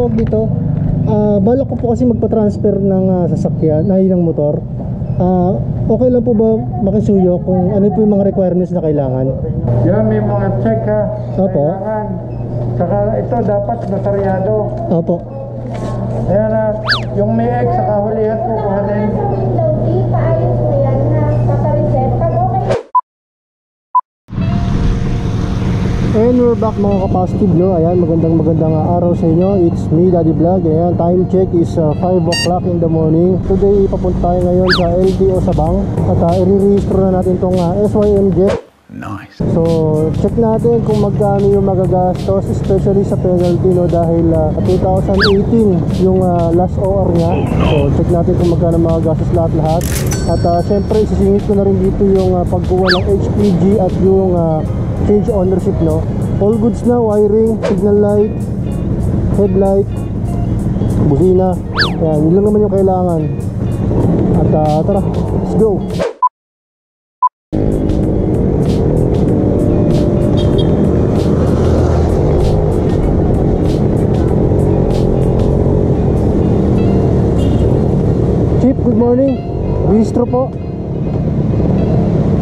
tawag dito, balak ko po kasi magpa-transfer ng sasakyan, ng motor. Okay lang po ba makisuyo kung ano po yung mga requirements na kailangan? Yan, may mga check ha. Opo. Kailangan. Saka ito dapat notaryado. Opo. Ayan na, yung may X sa kahulihan po kuhanin. And we're back mga kapastid, no? Ayan, magandang araw sa inyo. It's me, Daddy Vlog. Ayan, time check is 5 o'clock in the morning. Today, papunta tayo ngayon sa LTO Sabang. At i-re-register na natin itong SYM jet. Nice. So, check natin kung magkano yung magagastos, especially sa penalty, no? Dahil 2018 yung last OR niya. So, check natin kung magkano magagastos lahat-lahat. At syempre, isisingit ko na rin dito yung pagkuha ng HPG at yung change ownership, no? All goods na, wiring, signal light, headlight, busina. Yan, yun lang naman yung kailangan. At tara, let's go. Chief, good morning. Bistro po.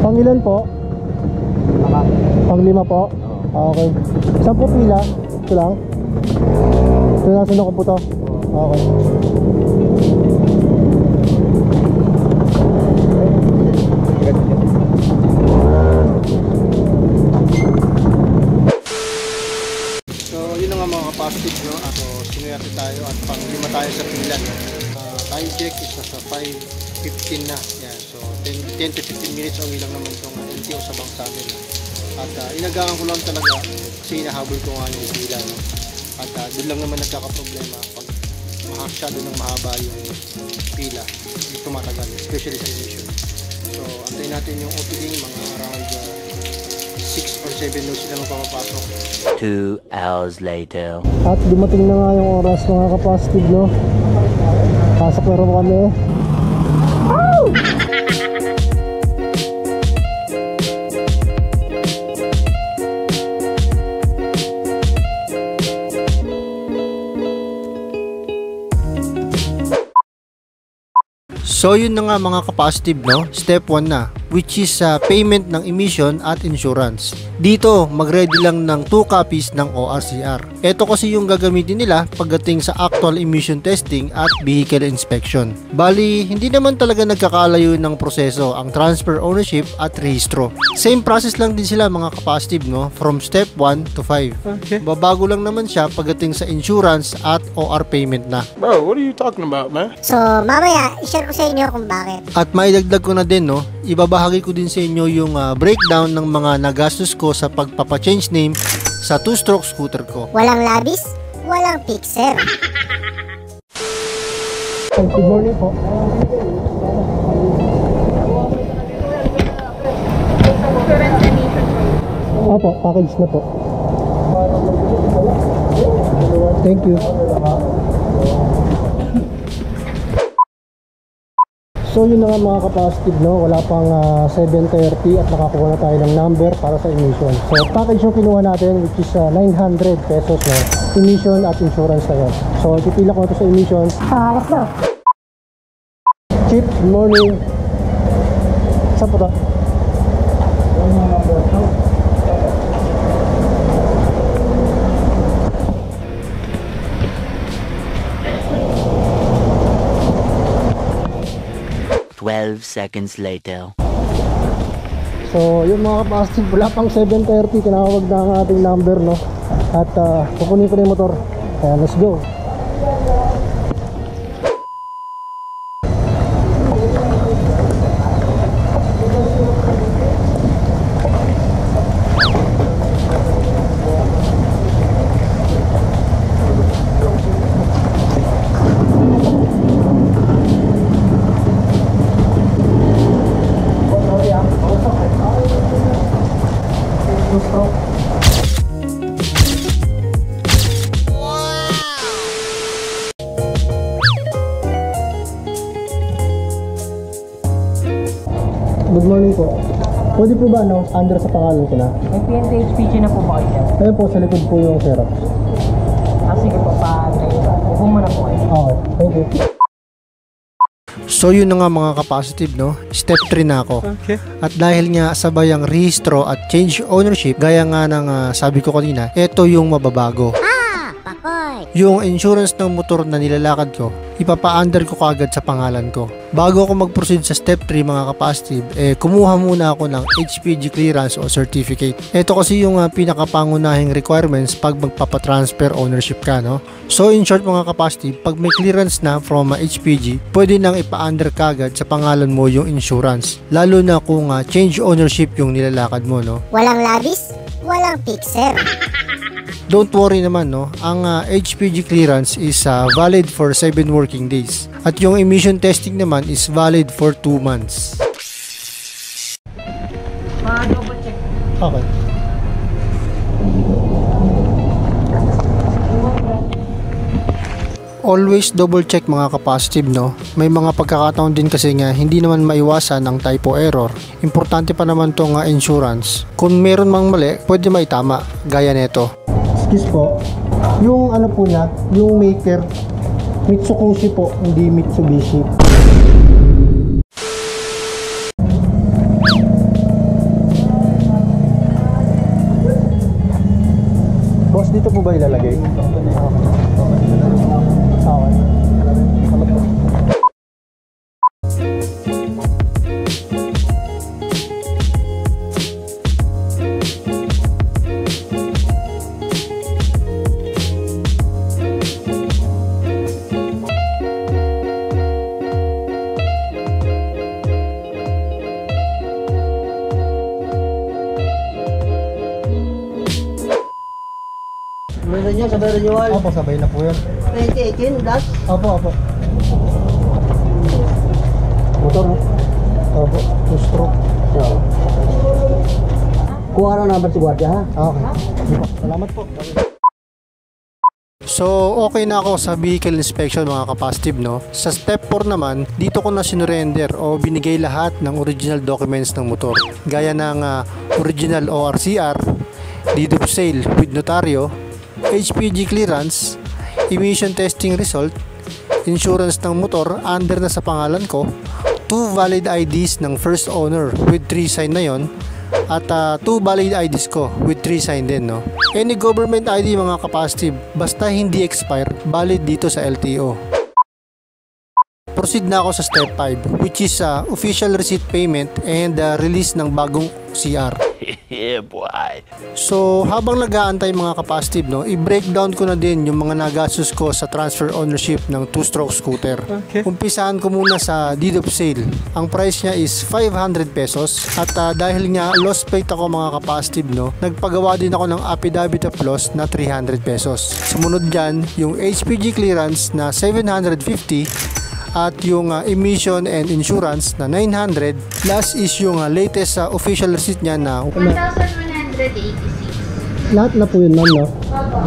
Pangilan po? Pang-5 po? Okay. Saan po pila? Ito lang? Ito na, sunod ko po to? Okay. So, yun na nga mga kapastid, no? Ako, sinuyati tayo at pang-5 tayo sa pila, no? Time check is sa 5:15 na. Yan. So, 10 to 15 minutes away lang naman itong LTO Sabang sa amin. At inagaan ko lang talaga kasi hinahabol ko nga yung pila, no? At doon lang naman nagkakaproblema pag masyado ng mahaba yung pila, yung tumatagal, especially sa emission. So antayin natin yung opening, mga around 6 or 7 no sila magpapapasok. 2 hours later. At dumating na nga yung oras mga kapastid, no? Pasok na rin kami. So yun na nga mga kapastib, no? Step 1 na, which is payment ng emission at insurance. Dito, mag-ready lang ng 2 copies ng ORCR. Ito kasi yung gagamitin nila pagdating sa actual emission testing at vehicle inspection. Bali, hindi naman talaga nagkakalayo ng proseso ang transfer ownership at rehistro. Same process lang din sila mga kapastib, no? From step 1 to 5. Okay. Babago lang naman siya pagdating sa insurance at OR payment na. Bro, what are you talking about, man? So, mamaya, i-share ko sa inyo kung bakit. At maidagdag ko na din, no? Ibabahagi ko din sa inyo yung breakdown ng mga nagastos ko sa pagpapa-change name sa 2-stroke scooter ko. Walang labis, walang fixer. Good morning po. Opo, package na po. Thank you. So yun na nga mga kapastid, no? Wala pang 7:30 at nakakuha na tayo ng number para sa emission. So package yung kinuha natin, which is 900 pesos, no? Emission at insurance na yun. So pipila ko na ito sa emission. Let's go. Chief, good morning. Saan po ito? 12 seconds later. So yung mga kapastid, wala pang 7:30, tinawag na ang ating number, no? At kukunin ko na yung motor. Kaya let's go. Good morning po. Pwede po ba under sa pangalan ko na? May PND HPG na po ba kayo? Ayun po, sa likod po yung Xerox. Sige po, pa-drive. Thank you. So yun na nga mga kapositive, no? Step 3 na ako. Okay. At dahil nga sabay ang rehistro at change ownership, gaya nga ng sabi ko kanina, ito yung mababago. Pakoy! Yung insurance ng motor na nilalakad ko, ipapa-under ko kagad sa pangalan ko. Bago ako mag-proceed sa step 3 mga kapositive, kumuha muna ako ng HPG clearance o certificate. Ito kasi yung pinakapangunahing requirements pag magpapatransfer ownership ka, no? So in short mga kapositive, pag may clearance na from HPG, pwede nang ipa-under kagad sa pangalan mo yung insurance. Lalo na kung change ownership yung nilalakad mo, no? Walang labis, walang fixer. Don't worry naman, no? Ang HPG clearance is valid for 7 working days. At yung emission testing naman is valid for 2 months. Double check. Okay. Always double check mga kapositive, no? May mga pagkakataon din kasi nga hindi naman maiwasan ang typo error. Importante pa naman tong insurance. Kung meron mang mali, pwede maitama. Gaya neto. Excuse po, yung ano po niya, yung maker, Mitsubishi po, hindi Mitsubishi. Boss, dito po ba ilalagay? Meron niya, sabay renewal. Opo, sabay na po yan. 2018, last. Opo. Motor, no? Opo, 2 stroke. Kuha na number si Guardia, ha? Okay. Salamat po. So, okay na ako sa vehicle inspection mga kapositive, no? Sa step 4 naman, dito ko na sinurrender o binigay lahat ng original documents ng motor. Gaya ng original ORCR, deed of sale with notaryo, HPG clearance, emission testing result, insurance ng motor under na sa pangalan ko, 2 valid IDs ng first owner with 3 sign na yon, at 2 valid IDs ko with 3 sign din, no? Any government ID mga kapositive, basta hindi expire, valid dito sa LTO. Proceed na ako sa step 5, which is official receipt payment and release ng bagong CR. Yeah, boy. So, habang nag-aantay mga kapositive, no, i-breakdown ko na din yung mga nagastos ko sa transfer ownership ng 2-stroke scooter. Okay. Umpisahan ko muna sa deed of sale. Ang price niya is 500 pesos. At dahil nga lost plate ako mga kapositive, no, nagpagawa din ako ng affidavit of loss na 300 pesos. Sumunod dyan, yung HPG clearance na 750 at yung emission and insurance na 900. Last is yung latest official receipt niya na 1,186. lahat na po yun, ma'am, no? Opo.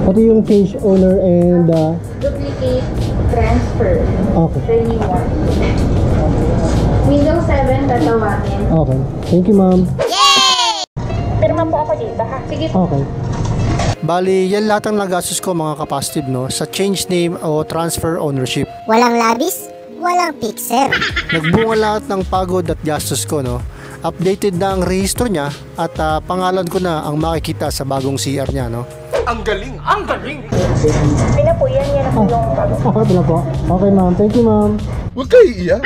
Pati yung change owner and Duplicate transfer. okay. Renewal. Windows 7 tatawagin. Okay. Thank you, ma'am. Pirma po ako dito ha. Sige po. Okay. Bali, yan lahat ang nagastos ko mga kapositive, no, sa change name o transfer ownership. Walang labis, walang fixer. Nagbunga lahat ng pagod at gastos ko, no. Updated na ang rehistro niya at pangalan ko na ang makikita sa bagong CR niya, no. Ay na po yan. Yan ang yung bago. Okay na po. Okay, ma'am. Thank you, ma'am. Huwag kayo iiyak.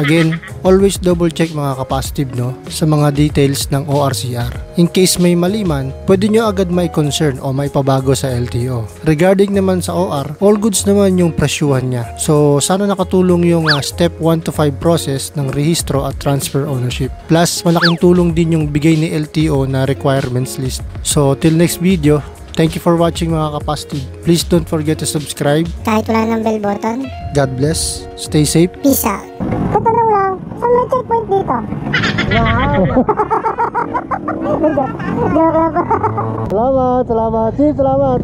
Again, always double check mga kapositive, no, sa mga details ng ORCR. In case may mali man, pwede nyo agad may concern o may pabago sa LTO. Regarding naman sa OR, all goods naman yung presyuhan niya. So, sana nakatulong yung step 1 to 5 process ng rehistro at transfer ownership. Plus, malaking tulong din yung bigay ni LTO na requirements list. So, till next video, thank you for watching mga kapositive. Please don't forget to subscribe. Kahit wala ng bell button, God bless. Stay safe. peace out. Katanong lang, saan may checkpoint dito? Salamat. Chief, salamat.